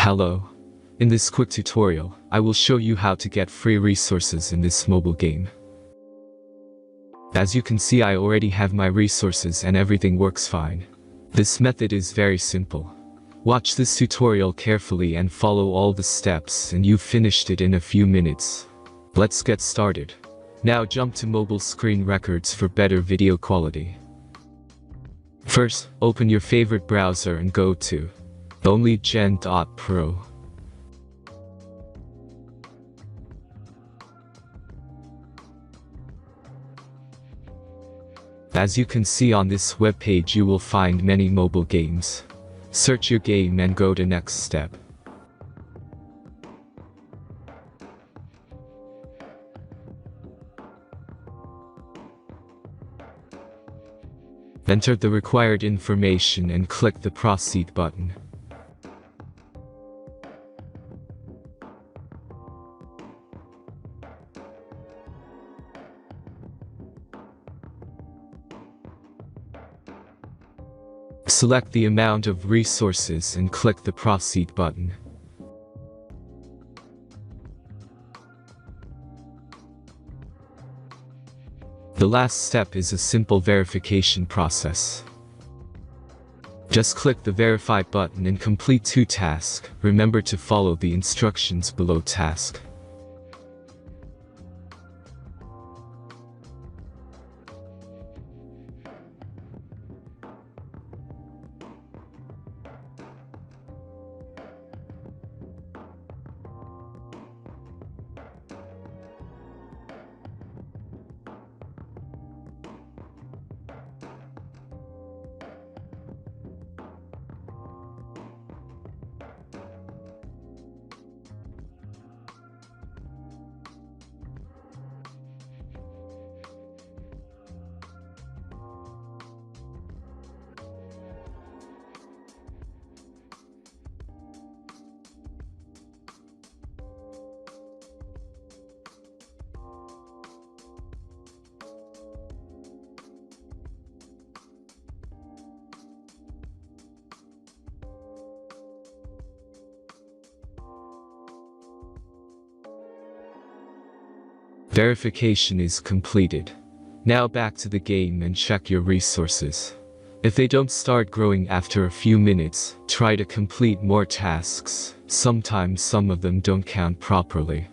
Hello. In this quick tutorial, I will show you how to get free resources in this mobile game. As you can see, I already have my resources and everything works fine. This method is very simple. Watch this tutorial carefully and follow all the steps and you've finished it in a few minutes. Let's get started. Now jump to mobile screen records for better video quality. First, open your favorite browser and go to onlygen.pro. As you can see on this webpage, you will find many mobile games. Search your game and go to next step. Enter the required information and click the Proceed button. Select the amount of resources and click the Proceed button. The last step is a simple verification process. Just click the Verify button and complete 2 tasks. Remember to follow the instructions below task. Verification is completed. Now back to the game and check your resources. If they don't start growing after a few minutes, try to complete more tasks. Sometimes some of them don't count properly.